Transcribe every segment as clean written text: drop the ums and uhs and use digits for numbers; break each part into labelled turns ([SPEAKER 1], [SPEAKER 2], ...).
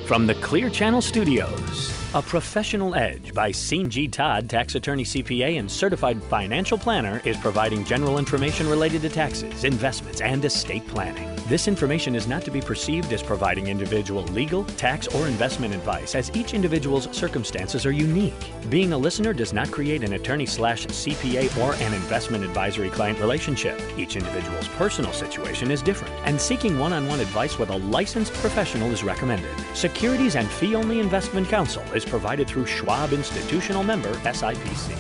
[SPEAKER 1] From the Clear Channel Studios, A Professional Edge by Sean G. Todd, tax attorney, CPA, and certified financial planner, is providing general information related to taxes, investments, and estate planning. This information is not to be perceived as providing individual legal, tax, or investment advice, as each individual's circumstances are unique. Being a listener does not create an attorney/CPA or an investment advisory client relationship. Each individual's personal situation is different, and seeking one-on-one advice with a licensed professional is recommended. Securities and fee-only investment counsel is provided through Schwab Institutional Member SIPC.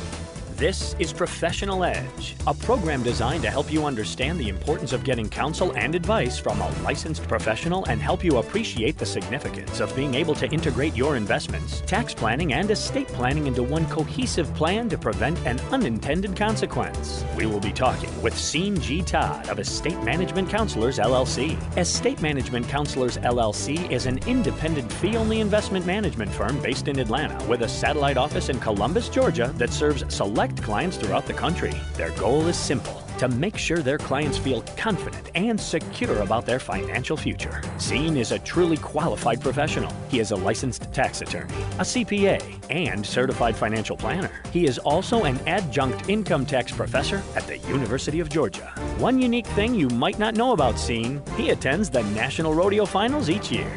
[SPEAKER 1] This is Professional Edge, a program designed to help you understand the importance of getting counsel and advice from a licensed professional and help you appreciate the significance of being able to integrate your investments, tax planning, and estate planning into one cohesive plan to prevent an unintended consequence. We will be talking with Sean G. Todd of Estate Management Counselors, LLC. Estate Management Counselors, LLC is an independent fee-only investment management firm based in Atlanta with a satellite office in Columbus, Georgia that serves select clients throughout the country. Their goal is simple: to make sure their clients feel confident and secure about their financial future. Sean is a truly qualified professional. He is a licensed tax attorney, a CPA, and certified financial planner. He is also an adjunct income tax professor at the University of Georgia. One unique thing you might not know about Sean: he attends the National Rodeo Finals each year.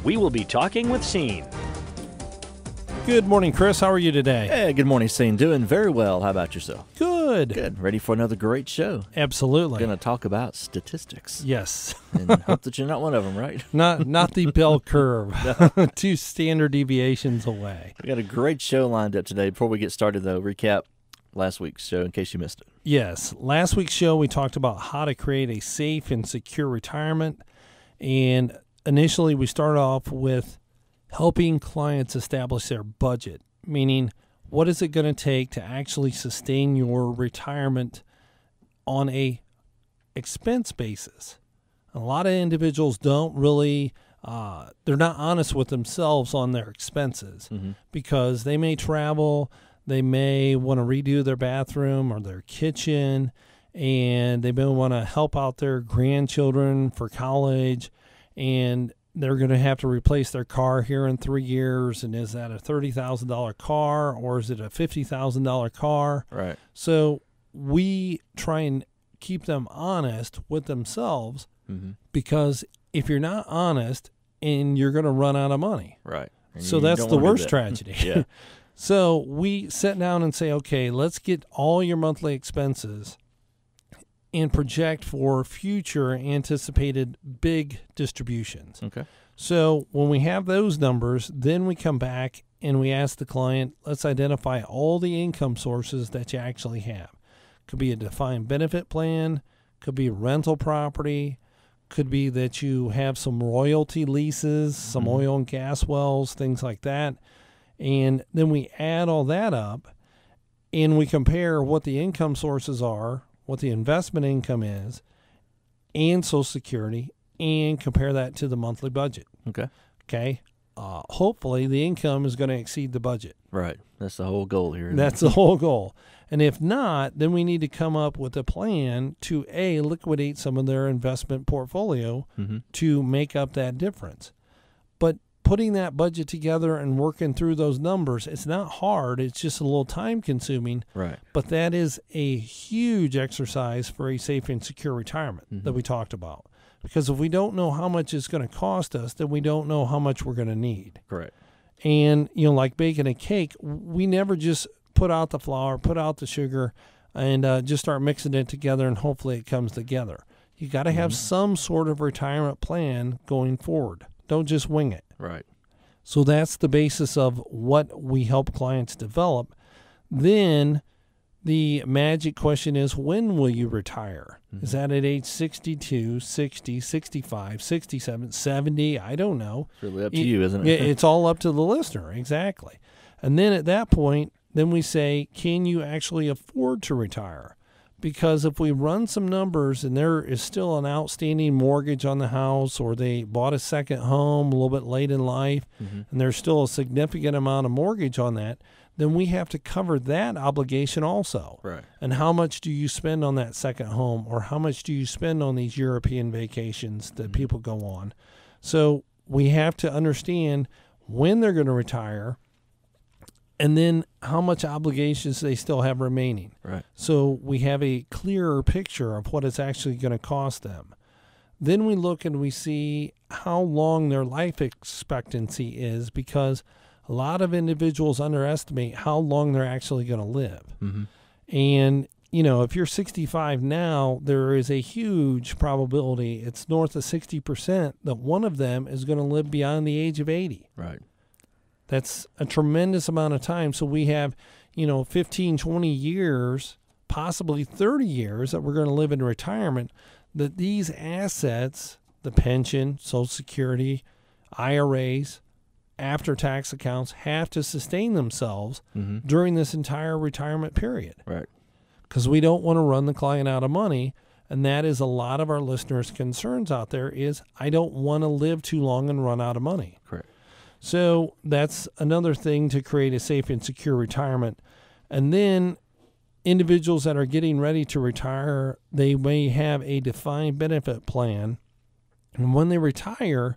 [SPEAKER 1] We will be talking with Sean.
[SPEAKER 2] Good morning, Chris. How are you today?
[SPEAKER 3] Hey, good morning, Sean. Doing very well. How about yourself?
[SPEAKER 2] Good.
[SPEAKER 3] Good. Ready for another great show?
[SPEAKER 2] Absolutely.
[SPEAKER 3] Going to talk about statistics.
[SPEAKER 2] Yes.
[SPEAKER 3] And hope that you're not one of them, right?
[SPEAKER 2] Not the bell curve. 2 standard deviations away.
[SPEAKER 3] We got a great show lined up today. Before we get started, though, recap last week's show in case you missed it.
[SPEAKER 2] Yes. Last week's show, we talked about how to create a safe and secure retirement. And initially, we started off with helping clients establish their budget, meaning what is it going to take to actually sustain your retirement on a expense basis. A lot of individuals don't really, they're not honest with themselves on their expenses because they may travel, they may want to redo their bathroom or their kitchen, and they may want to help out their grandchildren for college, and they're going to have to replace their car here in 3 years. And is that a $30,000 car or is it a $50,000 car?
[SPEAKER 3] Right.
[SPEAKER 2] So we try and keep them honest with themselves because if you're not honest, and you're going to run out of money.
[SPEAKER 3] Right. And
[SPEAKER 2] so that's the worst tragedy.
[SPEAKER 3] Yeah.
[SPEAKER 2] So we sit down and say, okay, let's get all your monthly expenses and project for future anticipated big distributions.
[SPEAKER 3] Okay.
[SPEAKER 2] So when we have those numbers, then we come back and we ask the client, let's identify all the income sources that you actually have. Could be a defined benefit plan, could be rental property, could be that you have some royalty leases, some oil and gas wells, things like that. And then we add all that up and we compare what the income sources are, what the investment income is, and Social Security, and compare that to the monthly budget. Okay. Hopefully, the income is going to exceed the budget.
[SPEAKER 3] Right. That's the whole goal here.
[SPEAKER 2] That's the whole goal. And if not, then we need to come up with a plan to, A, liquidate some of their investment portfolio to make up that difference. But putting that budget together and working through those numbers, it's not hard. It's just a little time consuming.
[SPEAKER 3] Right.
[SPEAKER 2] But that is a huge exercise for a safe and secure retirement that we talked about. Because if we don't know how much it's going to cost us, then we don't know how much we're going to need.
[SPEAKER 3] Correct.
[SPEAKER 2] And, like baking a cake, we never just put out the flour, put out the sugar, and just start mixing it together and hopefully it comes together. You got to have some sort of retirement plan going forward. Don't just wing it.
[SPEAKER 3] Right.
[SPEAKER 2] So that's the basis of what we help clients develop. Then the magic question is, when will you retire? Is that at age 62, 60, 65, 67, 70? I don't know.
[SPEAKER 3] It's really up to you, isn't it?
[SPEAKER 2] It's all up to the listener. Exactly. And then at that point, then we say, can you actually afford to retire? Because if we run some numbers and there is still an outstanding mortgage on the house, or they bought a second home a little bit late in life, and there's still a significant amount of mortgage on that, then we have to cover that obligation also.
[SPEAKER 3] Right.
[SPEAKER 2] And how much do you spend on that second home, or how much do you spend on these European vacations that people go on? So we have to understand when they're going to retire and then how much obligations they still have remaining.
[SPEAKER 3] Right.
[SPEAKER 2] So we have a clearer picture of what it's actually going to cost them. Then we look and we see how long their life expectancy is, because a lot of individuals underestimate how long they're actually going to live.
[SPEAKER 3] Mm-hmm.
[SPEAKER 2] And, you know, if you're 65 now, there is a huge probability, it's north of 60%, that one of them is going to live beyond the age of 80.
[SPEAKER 3] Right.
[SPEAKER 2] That's a tremendous amount of time. So we have, 15, 20 years, possibly 30 years that we're going to live in retirement, that these assets, the pension, Social Security, IRAs, after-tax accounts, have to sustain themselves during this entire retirement period.
[SPEAKER 3] Right.
[SPEAKER 2] Because we don't want to run the client out of money, and that is a lot of our listeners' concerns out there is, I don't want to live too long and run out of money.
[SPEAKER 3] Correct.
[SPEAKER 2] So that's another thing to create a safe and secure retirement. And then individuals that are getting ready to retire, they may have a defined benefit plan. And when they retire,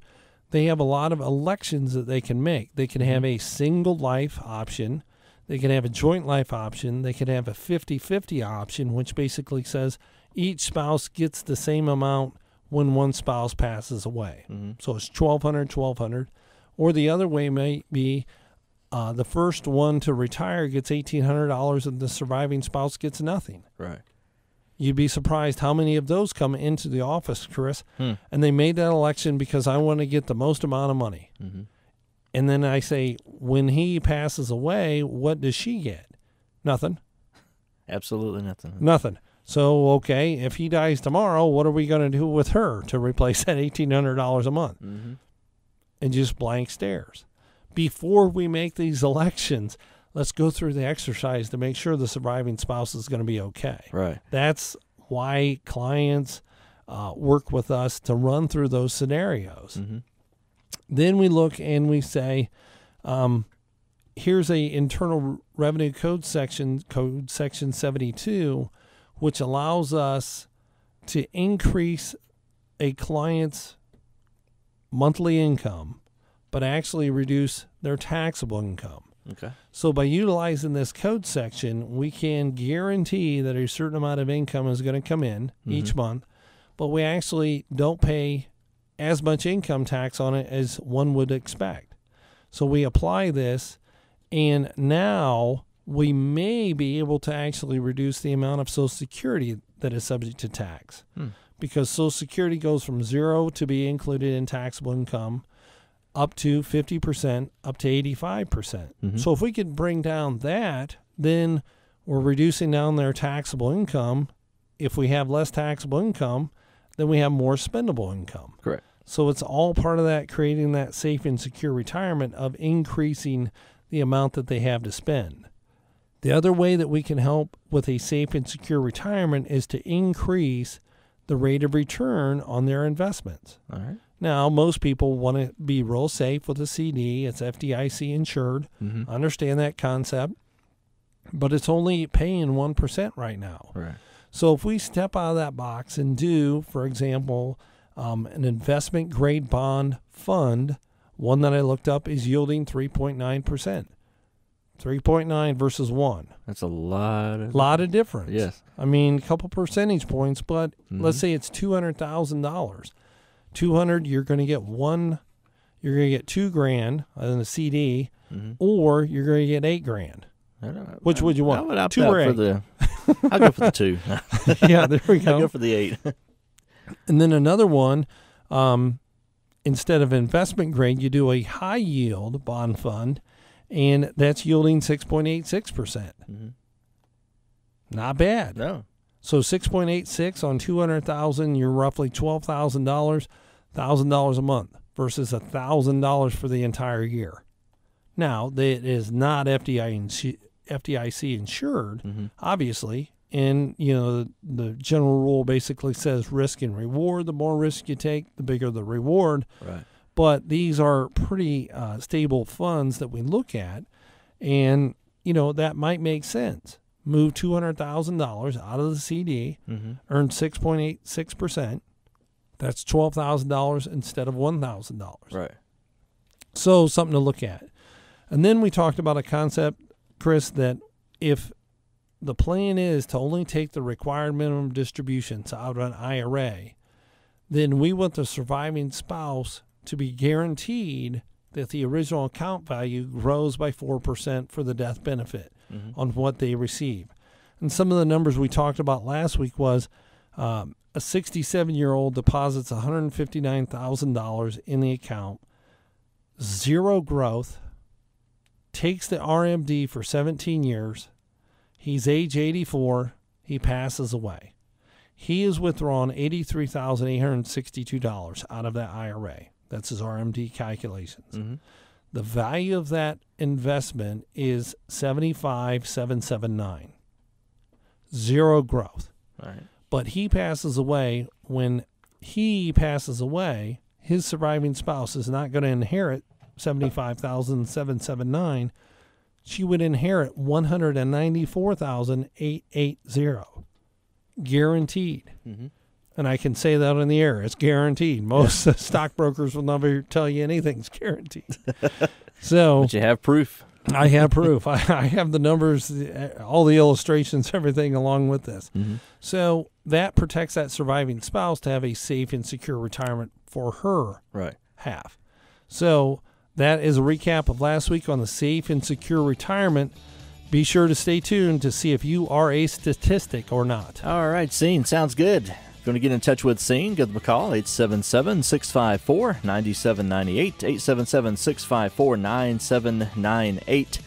[SPEAKER 2] they have a lot of elections that they can make. They can have a single life option. They can have a joint life option. They can have a 50-50 option, which basically says each spouse gets the same amount when one spouse passes away. So it's $1,200. Or the other way may be the first one to retire gets $1,800 and the surviving spouse gets nothing.
[SPEAKER 3] Right.
[SPEAKER 2] You'd be surprised how many of those come into the office, Chris, and they made that election because I want to get the most amount of money. And then I say, when he passes away, what does she get? Nothing.
[SPEAKER 3] Absolutely nothing.
[SPEAKER 2] Nothing. So, okay, if he dies tomorrow, what are we going to do with her to replace that $1,800 a month? And just blank stares. Before we make these elections, let's go through the exercise to make sure the surviving spouse is going to be okay.
[SPEAKER 3] Right.
[SPEAKER 2] That's why clients work with us to run through those scenarios. Then we look and we say, here's a Internal Revenue Code section 72, which allows us to increase a client's monthly income, but actually reduce their taxable income.
[SPEAKER 3] Okay.
[SPEAKER 2] So by utilizing this code section, we can guarantee that a certain amount of income is going to come in each month, but we actually don't pay as much income tax on it as one would expect. So we apply this, and now we may be able to actually reduce the amount of Social Security that is subject to tax. Because Social Security goes from 0 to be included in taxable income up to 50%, up to 85%. So if we could bring down that, then we're reducing down their taxable income. If we have less taxable income, then we have more spendable income.
[SPEAKER 3] Correct.
[SPEAKER 2] So it's all part of that, creating that safe and secure retirement of increasing the amount that they have to spend. The other way that we can help with a safe and secure retirement is to increase the rate of return on their investments.
[SPEAKER 3] All right.
[SPEAKER 2] Now, most people want to be real safe with a CD. It's FDIC insured. I understand that concept, but it's only paying 1% right now.
[SPEAKER 3] Right.
[SPEAKER 2] So if we step out of that box and do, for example, an investment grade bond fund, one that I looked up is yielding 3.9%. 3.9 versus 1.
[SPEAKER 3] That's a lot
[SPEAKER 2] of difference.
[SPEAKER 3] Yes.
[SPEAKER 2] I mean, a couple percentage points, but let's say it's $200,000. 200, you're going to get you're going to get $2,000 in a CD, or you're going to get $8,000. Which would you want?
[SPEAKER 3] I would opt
[SPEAKER 2] 2
[SPEAKER 3] out
[SPEAKER 2] or 8?
[SPEAKER 3] for the. I'll go for the 2.
[SPEAKER 2] Yeah, there we go.
[SPEAKER 3] I'll go for the 8.
[SPEAKER 2] And then another one, instead of investment grade, you do a high yield bond fund, and that's yielding 6.86%. Not bad.
[SPEAKER 3] No.
[SPEAKER 2] So 6.86 on 200,000, you're roughly $12,000, $1,000 a month versus $1,000 for the entire year. Now, it is not FDIC insured, obviously, and the general rule basically says risk and reward. The more risk you take, the bigger the reward.
[SPEAKER 3] Right.
[SPEAKER 2] But these are pretty stable funds that we look at, and that might make sense. Move $200,000 out of the CD, earn 6.86%, That's $12,000 instead of $1,000.
[SPEAKER 3] Right.
[SPEAKER 2] So something to look at. And then we talked about a concept, Chris, that if the plan is to only take the required minimum distributions out of an IRA, then we want the surviving spouse to be guaranteed that the original account value grows by 4% for the death benefit on what they receive. And some of the numbers we talked about last week was a 67-year-old deposits $159,000 in the account, zero growth, takes the RMD for 17 years. He's age 84. He passes away. He has withdrawn $83,862 out of that IRA. That's his RMD calculations. The value of that investment is $75,779. Zero growth.
[SPEAKER 3] All right.
[SPEAKER 2] But he passes away. When he passes away, his surviving spouse is not going to inherit $75,779. She would inherit $194,880. Guaranteed. And I can say that on the air. It's guaranteed. Most stockbrokers will never tell you anything's guaranteed. So,
[SPEAKER 3] but you have proof.
[SPEAKER 2] I have proof. I have the numbers, all the illustrations, everything along with this. So that protects that surviving spouse to have a safe and secure retirement for her half. So that is a recap of last week on the safe and secure retirement. Be sure to stay tuned to see if you are a statistic or not.
[SPEAKER 3] All right, Scene. Sounds good. If you want to get in touch with Scene, give them a call, 877-654-9798, 877-654-9798.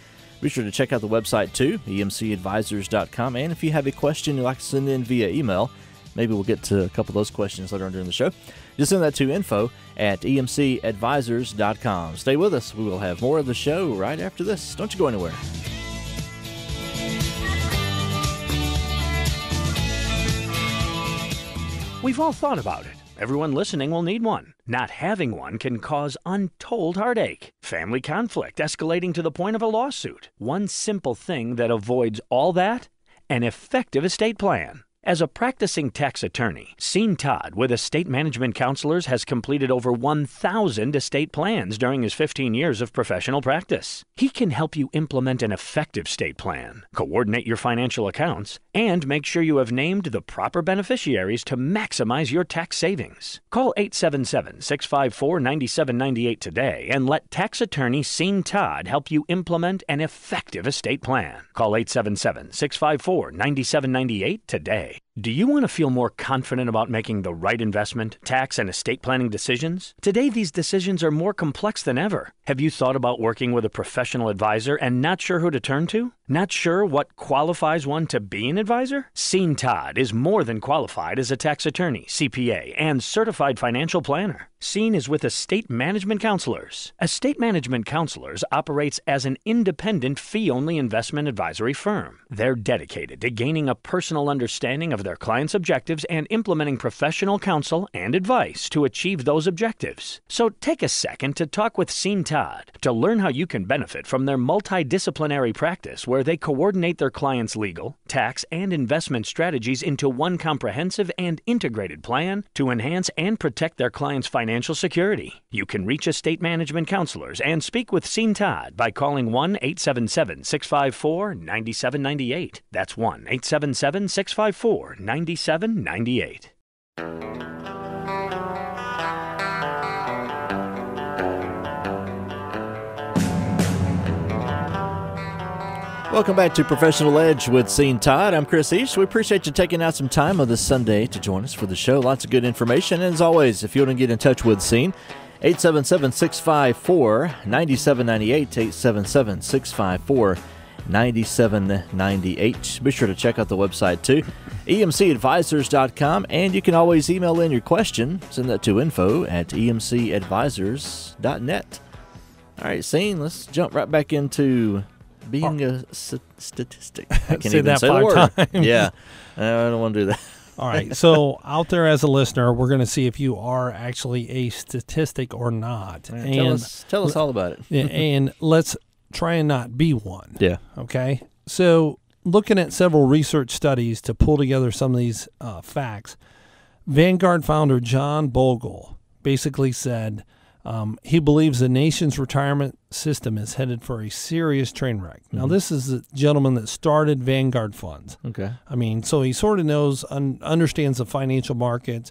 [SPEAKER 3] Be sure to check out the website, too, emcadvisors.com. And if you have a question you'd like to send in via email, maybe we'll get to a couple of those questions later on during the show. Just send that to info@emcadvisors.com. Stay with us. We will have more of the show right after this. Don't you go anywhere.
[SPEAKER 1] We've all thought about it. Everyone listening will need one. Not having one can cause untold heartache, family conflict escalating to the point of a lawsuit. One simple thing that avoids all that: an effective estate plan. As a practicing tax attorney, Scene Todd with Estate Management Counselors has completed over 1,000 estate plans during his 15 years of professional practice. He can help you implement an effective estate plan, coordinate your financial accounts, and make sure you have named the proper beneficiaries to maximize your tax savings. Call 877-654-9798 today and let tax attorney Scene Todd help you implement an effective estate plan. Call 877-654-9798 today. Do you want to feel more confident about making the right investment, tax, and estate planning decisions? Today, these decisions are more complex than ever. Have you thought about working with a professional advisor and not sure who to turn to? Not sure what qualifies one to be an advisor? Scene Todd is more than qualified as a tax attorney, CPA, and certified financial planner. Scene is with Estate Management Counselors. Estate Management Counselors operates as an independent fee-only investment advisory firm. They're dedicated to gaining a personal understanding of their clients' objectives and implementing professional counsel and advice to achieve those objectives. So take a second to talk with Scene Todd to learn how you can benefit from their multidisciplinary practice where they coordinate their clients' legal, tax, and investment strategies into one comprehensive and integrated plan to enhance and protect their clients' financial security. You can reach Estate Management Counselors and speak with Scene Todd by calling 1-877-654-9798. That's 1-877-654-9798.
[SPEAKER 3] Welcome back to Professional Edge with Scene Todd. I'm Chris East. We appreciate you taking out some time on this Sunday to join us for the show. Lots of good information. And as always, if you want to get in touch with Scene, 877-654-9798, 877-654-9798. Be sure to check out the website too, emcadvisors.com. And you can always email in your question. Send that to info@emcadvisors.net. All right, Scene, let's jump right back into being a statistic. I can't
[SPEAKER 2] Say
[SPEAKER 3] even
[SPEAKER 2] that
[SPEAKER 3] say the
[SPEAKER 2] 5
[SPEAKER 3] word.
[SPEAKER 2] times.
[SPEAKER 3] Yeah, I don't want to do that.
[SPEAKER 2] All right. So out there as a listener, we're going to see if you are actually a statistic or not.
[SPEAKER 3] Right,
[SPEAKER 2] and
[SPEAKER 3] tell us all about it.
[SPEAKER 2] and let's try and not be one.
[SPEAKER 3] Yeah.
[SPEAKER 2] Okay. So looking at several research studies to pull together some of these facts, Vanguard founder John Bogle basically said he believes the nation's retirement system is headed for a serious train wreck. Now, this is the gentleman that started Vanguard Funds.
[SPEAKER 3] Okay.
[SPEAKER 2] I mean, so he sort of knows, understands the financial markets,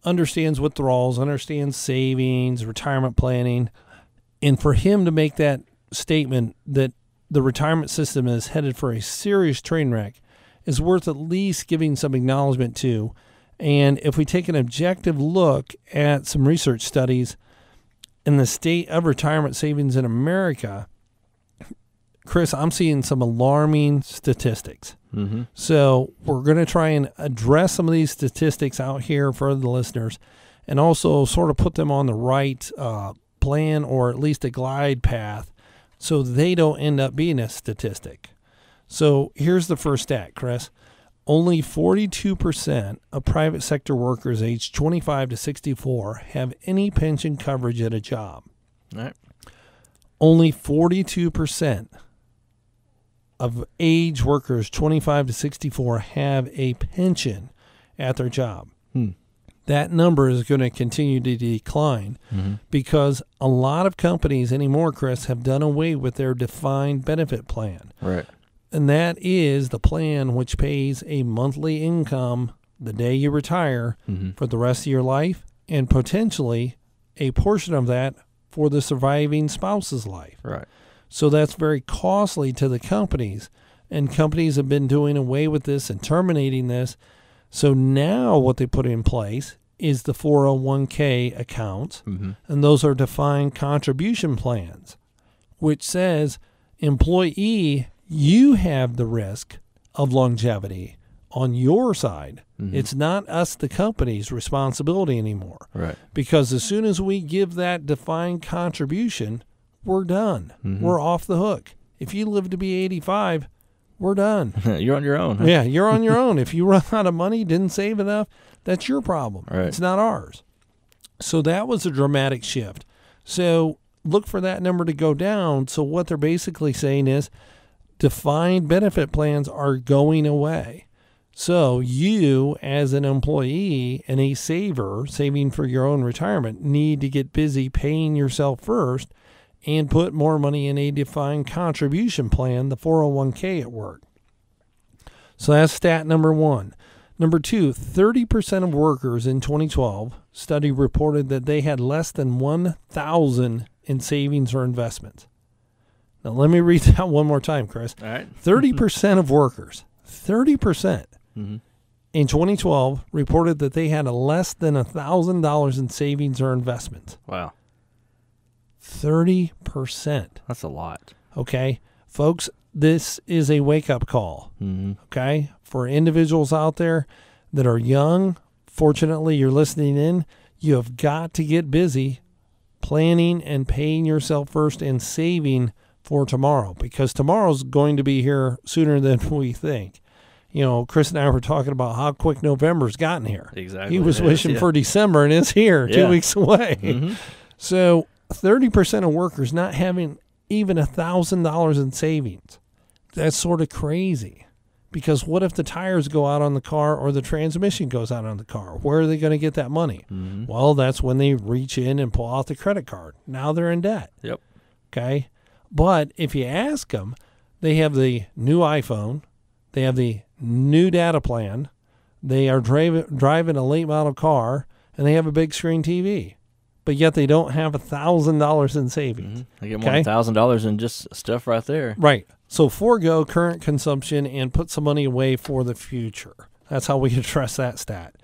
[SPEAKER 2] understands withdrawals, understands savings, retirement planning. And for him to make that statement that the retirement system is headed for a serious train wreck is worth at least giving some acknowledgement to. And if we take an objective look at some research studies in the state of retirement savings in America, Chris, I'm seeing some alarming statistics. So we're going to try and address some of these statistics out here for the listeners and also sort of put them on the right plan or at least a glide path so they don't end up being a statistic. So here's the first stat, Chris. Only 42% of private sector workers aged 25 to 64 have any pension coverage at a job.
[SPEAKER 3] All right.
[SPEAKER 2] Only 42% of age workers 25 to 64 have a pension at their job. That number is going to continue to decline because a lot of companies anymore, Chris, have done away with their defined benefit plan.
[SPEAKER 3] Right.
[SPEAKER 2] And that is the plan which pays a monthly income the day you retire for the rest of your life and potentially a portion of that for the surviving spouse's life.
[SPEAKER 3] Right.
[SPEAKER 2] So that's very costly to the companies. And companies have been doing away with this and terminating this. So now what they put in place is the 401k accounts. And those are defined contribution plans, which says, employee, you have the risk of longevity on your side. It's not us, the company's responsibility anymore.
[SPEAKER 3] Right.
[SPEAKER 2] Because as soon as we give that defined contribution, we're done. We're off the hook. If you live to be 85, we're done.
[SPEAKER 3] You're on your own. Huh?
[SPEAKER 2] Yeah, you're on your own. If you run out of money, didn't save enough, that's your problem.
[SPEAKER 3] Right.
[SPEAKER 2] It's not ours. So that was a dramatic shift. So look for that number to go down. So what they're basically saying is defined benefit plans are going away. So you, as an employee and a saver, saving for your own retirement, need to get busy paying yourself first and put more money in a defined contribution plan, the 401k at work. So that's stat number one. Number two, 30% of workers in 2012 study reported that they had less than $1,000 in savings or investments. Now, let me read that one more time, Chris.
[SPEAKER 3] All right.
[SPEAKER 2] 30% of workers, 30% in 2012 reported that they had less than $1,000 in savings or investments.
[SPEAKER 3] Wow.
[SPEAKER 2] 30%.
[SPEAKER 3] That's a lot.
[SPEAKER 2] Okay. Folks, this is a wake-up call. Okay. For individuals out there that are young, fortunately, you're listening in. You have got to get busy planning and paying yourself first and saving for tomorrow, because tomorrow's going to be here sooner than we think. You know, Chris and I were talking about how quick November's gotten here.
[SPEAKER 3] Exactly.
[SPEAKER 2] He was wishing for December, and it's here 2 weeks away. So 30% of workers not having even $1,000 in savings. That's sort of crazy, because what if the tires go out on the car or the transmission goes out on the car? Where are they going to get that money? Well, that's when they reach in and pull out the credit card. Now they're in debt.
[SPEAKER 3] Yep.
[SPEAKER 2] Okay. But if you ask them, they have the new iPhone, they have the new data plan, they are driving a late model car, and they have a big screen TV. But yet they don't have $1,000 in savings.
[SPEAKER 3] They get more than $1,000 in just stuff right there.
[SPEAKER 2] Right. So forego current consumption and put some money away for the future. That's how we address that stat.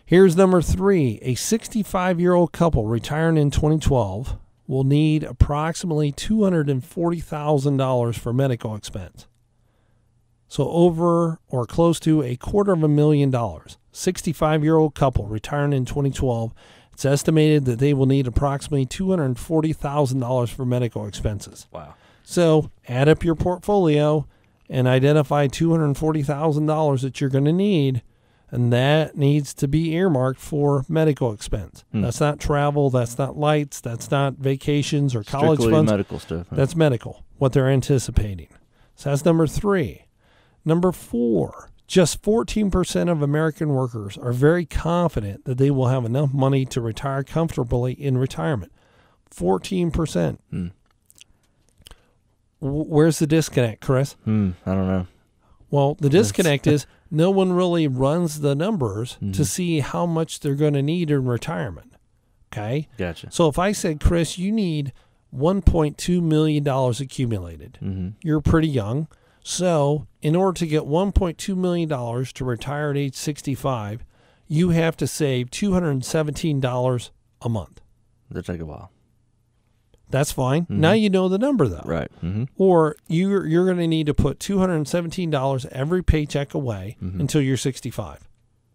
[SPEAKER 2] Here's number three. A 65-year-old couple retiring in 2012 will need approximately $240,000 for medical expense. So over or close to $250,000. 65-year-old couple retiring in 2012. It's estimated that they will need approximately $240,000 for medical expenses.
[SPEAKER 3] Wow.
[SPEAKER 2] So add up your portfolio and identify $240,000 that you're going to need, and that needs to be earmarked for medical expense. That's not travel, that's not lights, that's not vacations or college
[SPEAKER 3] Strictly
[SPEAKER 2] funds.
[SPEAKER 3] medical stuff. Huh?
[SPEAKER 2] That's medical, what they're anticipating. So that's number three. Number four, Just 14% of American workers are very confident that they will have enough money to retire comfortably in retirement. 14%. Where's the disconnect, Chris?
[SPEAKER 3] I don't know.
[SPEAKER 2] Well, the disconnect is no one really runs the numbers to see how much they're going to need in retirement. Okay?
[SPEAKER 3] Gotcha.
[SPEAKER 2] So if I said, Chris, you need $1.2 million accumulated, you're pretty young. So in order to get $1.2 million to retire at age 65, you have to save $217 a month.
[SPEAKER 3] That'll take a while.
[SPEAKER 2] That's fine. Now you know the number, though.
[SPEAKER 3] Right.
[SPEAKER 2] Or you're going to need to put $217 every paycheck away until you're 65.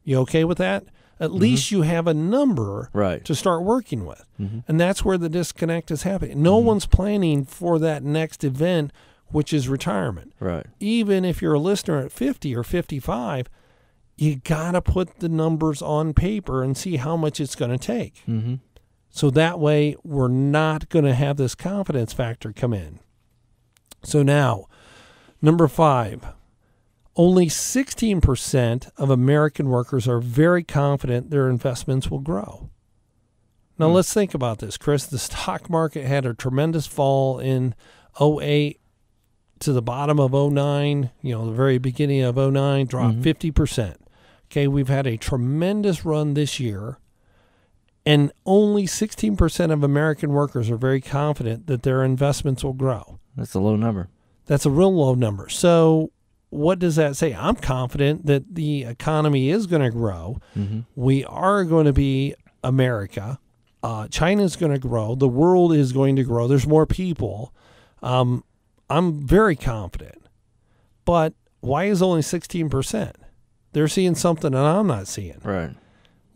[SPEAKER 2] You okay with that? At least you have a number to start working with. And that's where the disconnect is happening. No one's planning for that next event, which is retirement.
[SPEAKER 3] Right.
[SPEAKER 2] Even if you're a listener at 50 or 55, you got to put the numbers on paper and see how much it's going to take. So that way we're not going to have this confidence factor come in. So now, number 5, only 16% of American workers are very confident their investments will grow. Now let's think about this, Chris. The stock market had a tremendous fall in 08 to the bottom of 09, the very beginning of 09, dropped 50%. Okay, we've had a tremendous run this year. And only 16% of American workers are very confident that their investments will grow.
[SPEAKER 3] That's a low number.
[SPEAKER 2] That's a real low number. So what does that say? I'm confident that the economy is going to grow. We are going to be America. China is going to grow. The world is going to grow. There's more people. I'm very confident. But why is only 16%? They're seeing something that I'm not seeing.
[SPEAKER 3] Right.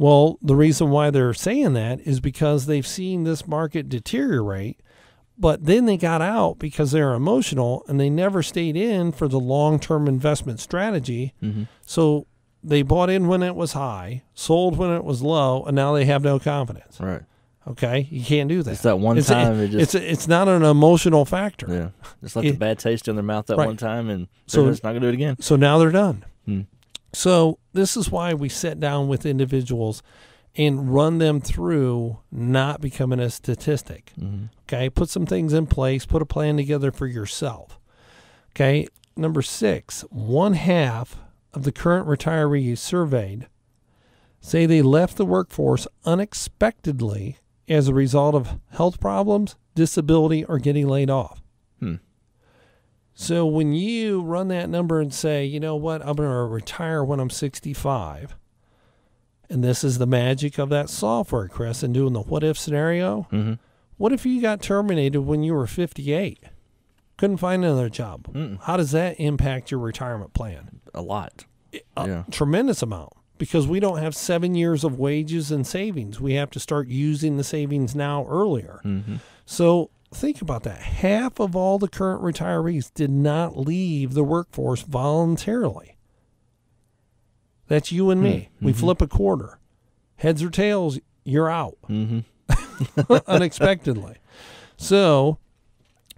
[SPEAKER 2] Well, the reason why they're saying that is because they've seen this market deteriorate, but then they got out because they're emotional and they never stayed in for the long-term investment strategy. So they bought in when it was high, sold when it was low, and now they have no confidence.
[SPEAKER 3] Right.
[SPEAKER 2] Okay? You can't do that.
[SPEAKER 3] It's that one time.
[SPEAKER 2] It's not an emotional factor.
[SPEAKER 3] Yeah. Just let the bad taste in their mouth that one time, and
[SPEAKER 2] so
[SPEAKER 3] they're just not going to do it again.
[SPEAKER 2] So now they're done. So this is why we sit down with individuals and run them through not becoming a statistic. Okay, put some things in place, put a plan together for yourself. Okay, number 6, 1/2 of the current retirees surveyed say they left the workforce unexpectedly as a result of health problems, disability, or getting laid off. So when you run that number and say, you know what, I'm going to retire when I'm 65, and this is the magic of that software, Chris, and doing the what-if scenario. What if you got terminated when you were 58? Couldn't find another job. How does that impact your retirement plan?
[SPEAKER 3] A lot.
[SPEAKER 2] A tremendous amount, because we don't have 7 years of wages and savings. We have to start using the savings now earlier. So think about that. Half of all the current retirees did not leave the workforce voluntarily. That's you and me. We flip a quarter. Heads or tails, you're out. Unexpectedly. So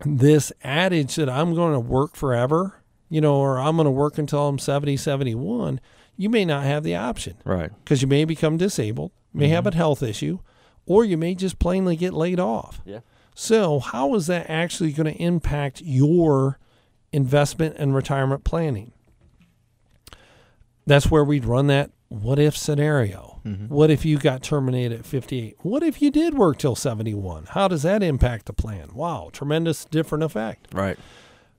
[SPEAKER 2] this adage that I'm going to work forever, or I'm going to work until I'm 70, 71, you may not have the option.
[SPEAKER 3] Right.
[SPEAKER 2] Because you may become disabled, may have a health issue, or you may just plainly get laid off.
[SPEAKER 3] Yeah.
[SPEAKER 2] So how is that actually going to impact your investment and retirement planning? That's where we'd run that what-if scenario. What if you got terminated at 58? What if you did work till 71? How does that impact the plan? Wow, tremendous different effect.
[SPEAKER 3] Right.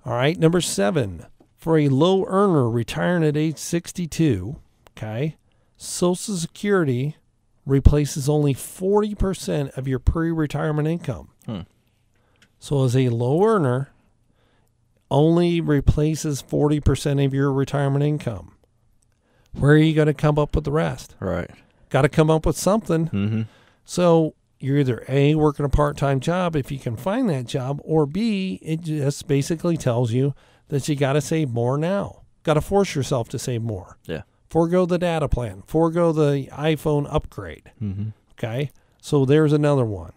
[SPEAKER 2] All right, number 7, for a low earner retiring at age 62, okay, Social Security replaces only 40% of your pre-retirement income. So as a low earner, only replaces 40% of your retirement income. Where are you going to come up with the rest?
[SPEAKER 3] Right.
[SPEAKER 2] Got to come up with something. So you're either A, working a part-time job if you can find that job, or B, it just basically tells you that you got to save more now. Got to force yourself to save more.
[SPEAKER 3] Yeah.
[SPEAKER 2] Forego the data plan. Forego the iPhone upgrade. Okay? So there's another one.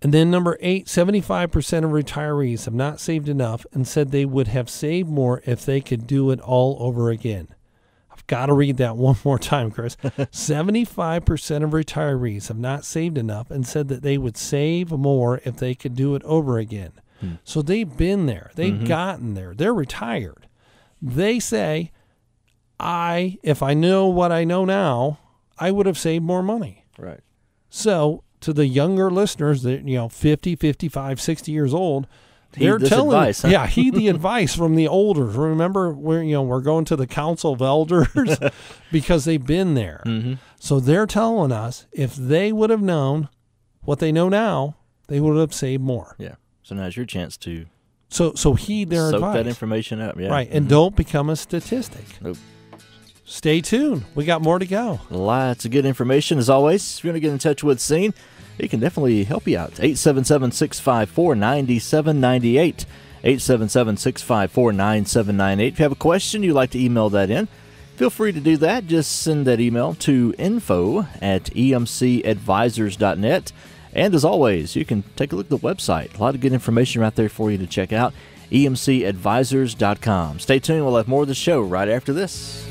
[SPEAKER 2] And then number 8, 75% of retirees have not saved enough and said they would have saved more if they could do it all over again. I've got to read that one more time, Chris. 75% of retirees have not saved enough and said that they would save more if they could do it over again. So they've been there. They've gotten there. They're retired. They say, if I know what I know now, I would have saved more money.
[SPEAKER 3] Right.
[SPEAKER 2] So to the younger listeners that, 50, 55, 60 years old, they're
[SPEAKER 3] this
[SPEAKER 2] telling
[SPEAKER 3] advice, huh?
[SPEAKER 2] heed the advice from the elders. Remember, we're going to the council of elders because they've been there. So they're telling us if they would have known what they know now, they would have saved more.
[SPEAKER 3] Yeah. So now's your chance to
[SPEAKER 2] So heed their
[SPEAKER 3] soak
[SPEAKER 2] advice.
[SPEAKER 3] that information up. Yeah.
[SPEAKER 2] Right, and don't become a statistic.
[SPEAKER 3] Nope.
[SPEAKER 2] Stay tuned. We got more to go.
[SPEAKER 3] Lots of good information as always. If you want to get in touch with Scene, he can definitely help you out. 877-654-9798. 877-654-9798. If you have a question, you'd like to email that in, feel free to do that. Just send that email to info@emcadvisors.net. And as always, you can take a look at the website. A lot of good information right there for you to check out. emcadvisors.com. Stay tuned. We'll have more of the show right after this.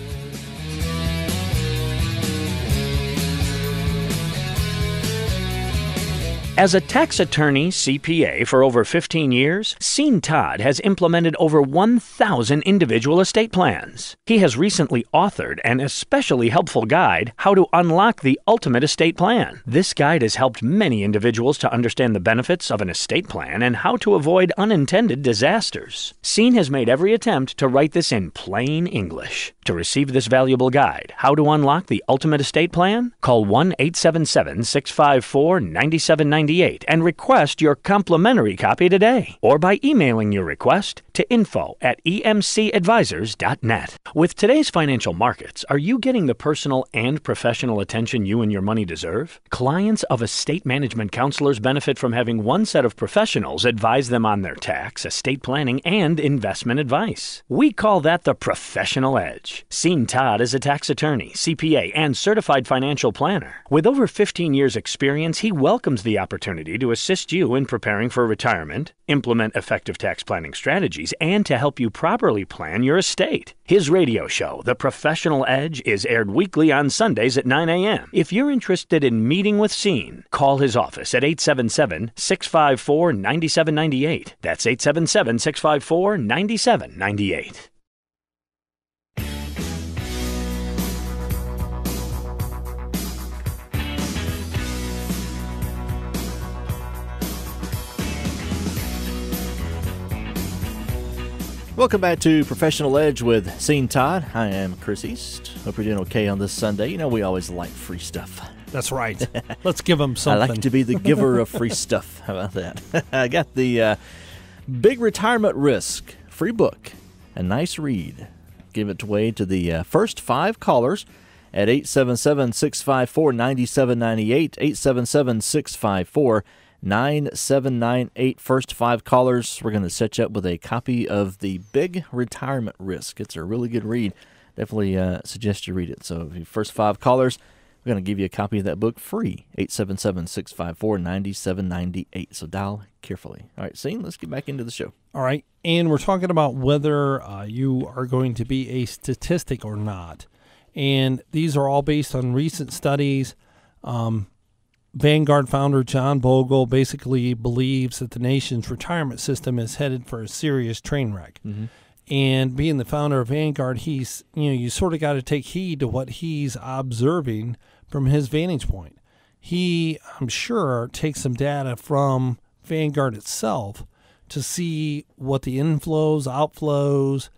[SPEAKER 1] As a tax attorney CPA for over 15 years, Scene Todd has implemented over 1,000 individual estate plans. He has recently authored an especially helpful guide, How to Unlock the Ultimate Estate Plan. This guide has helped many individuals to understand the benefits of an estate plan and how to avoid unintended disasters. Scene has made every attempt to write this in plain English. To receive this valuable guide, How to Unlock the Ultimate Estate Plan, call 1-877-654-9798 and request your complimentary copy today, or by emailing your request to info@emcadvisors.net. With today's financial markets, are you getting the personal and professional attention you and your money deserve? Clients of estate management counselors benefit from having one set of professionals advise them on their tax, estate planning, and investment advice. We call that the professional edge. Scene Todd is a tax attorney, CPA, and certified financial planner. With over 15 years' experience, he welcomes the opportunity to assist you in preparing for retirement, implement effective tax planning strategies, and to help you properly plan your estate. His radio show, The Professional Edge, is aired weekly on Sundays at 9 a.m. If you're interested in meeting with Scene, call his office at 877-654-9798. That's 877-654-9798.
[SPEAKER 3] Welcome back to Professional Edge with Scene Todd. I am Chris East. Hope you're doing okay on this Sunday. You know, we always like free stuff.
[SPEAKER 2] That's right. Let's give them something.
[SPEAKER 3] I like to be the giver of free stuff. How about that? I got the Big Retirement Risk free book. A nice read. Give it away to the first 5 callers at 877-654-9798. 877-654-9798. First 5 callers, we're going to set you up with a copy of the Big Retirement Risk. It's a really good read. Definitely suggest you read it. So if you first 5 callers, we're going to give you a copy of that book free. 877-654-9798. So dial carefully. All right, Scene, let's get back into the show.
[SPEAKER 2] All right, and we're talking about whether you are going to be a statistic or not. And these are all based on recent studies. Vanguard founder John Bogle basically believes that the nation's retirement system is headed for a serious train wreck. Mm-hmm. And being the founder of Vanguard, he's, you sort of got to take heed to what he's observing from his vantage point. He, I'm sure, takes some data from Vanguard itself to see what the inflows, outflows,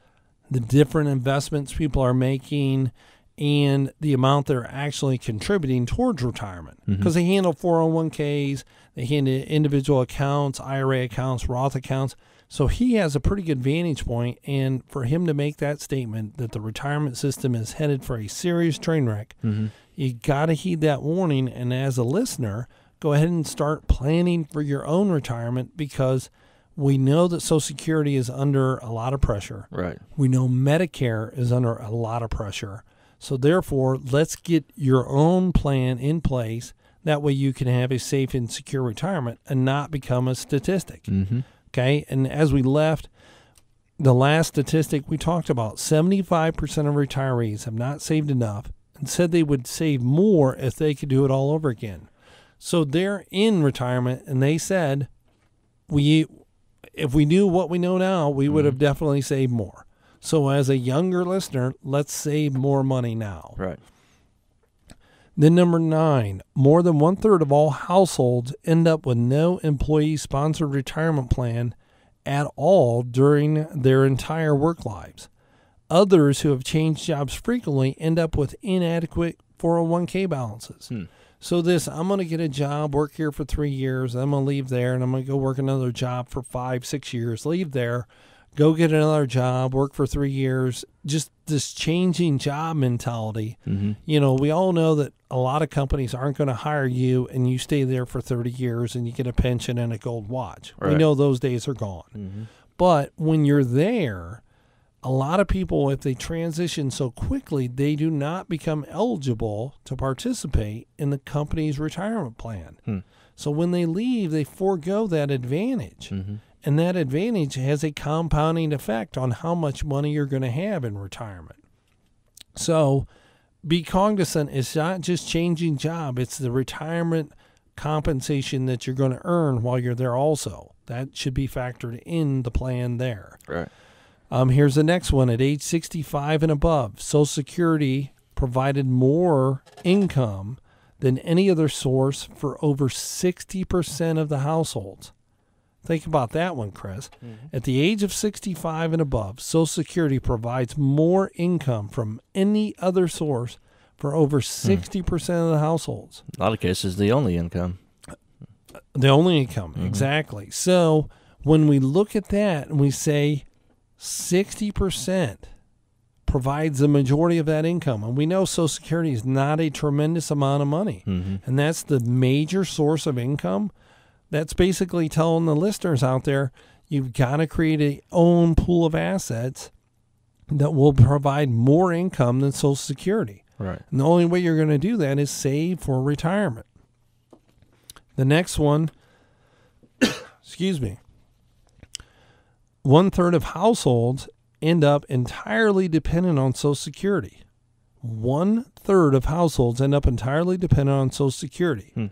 [SPEAKER 2] the different investments people are making, and the amount they're actually contributing towards retirement. Because they handle 401ks, they handle individual accounts, IRA accounts, Roth accounts. So he has a pretty good vantage point, and for him to make that statement that the retirement system is headed for a serious train wreck, you got to heed that warning. And as a listener, go ahead and start planning for your own retirement, because we know that Social Security is under a lot of pressure.
[SPEAKER 3] Right.
[SPEAKER 2] We know Medicare is under a lot of pressure. So therefore, let's get your own plan in place That way you can have a safe and secure retirement and not become a statistic.
[SPEAKER 3] Mm-hmm.
[SPEAKER 2] Okay? And as we left, the last statistic we talked about, 75% of retirees have not saved enough and said they would save more if they could do it all over again. So they're in retirement, and they said, if we knew what we know now, we would have definitely saved more. So as a younger listener, let's save more money now.
[SPEAKER 3] Right.
[SPEAKER 2] Then number 9, more than 1/3 of all households end up with no employee-sponsored retirement plan at all during their entire work lives. Others who have changed jobs frequently end up with inadequate 401k balances. So I'm going to get a job, work here for 3 years, I'm going to leave there, and I'm going to go work another job for 5-6 years, leave there, go get another job, work for 3 years. Just this changing job mentality.
[SPEAKER 3] Mm-hmm.
[SPEAKER 2] You know, we all know that a lot of companies aren't going to hire you and you stay there for 30 years and you get a pension and a gold watch.
[SPEAKER 3] Right.
[SPEAKER 2] We know those days are gone.
[SPEAKER 3] Mm-hmm.
[SPEAKER 2] But when you're there, a lot of people, if they transition so quickly, they do not become eligible to participate in the company's retirement plan. So when they leave, they forego that advantage.
[SPEAKER 3] Mm-hmm.
[SPEAKER 2] And that advantage has a compounding effect on how much money you're going to have in retirement. So be cognizant, it's not just changing job, it's the retirement compensation that you're going to earn while you're there also. That should be factored in the plan there.
[SPEAKER 3] Right.
[SPEAKER 2] Here's the next one. At age 65 and above, Social Security provided more income than any other source for over 60% of the households. Think about that one, Chris. Mm-hmm. At the age of 65 and above, Social Security provides more income from any other source for over 60% of the households.
[SPEAKER 3] In a lot of cases, the only income.
[SPEAKER 2] The only income, exactly. So when we look at that and we say 60% provides the majority of that income, and we know Social Security is not a tremendous amount of money, and that's the major source of income, that's basically telling the listeners out there, you've got to create a own pool of assets that will provide more income than Social Security.
[SPEAKER 3] Right.
[SPEAKER 2] And the only way you're going to do that is save for retirement. The next one, excuse me, 1/3 of households end up entirely dependent on Social Security. 1/3 of households end up entirely dependent on Social Security.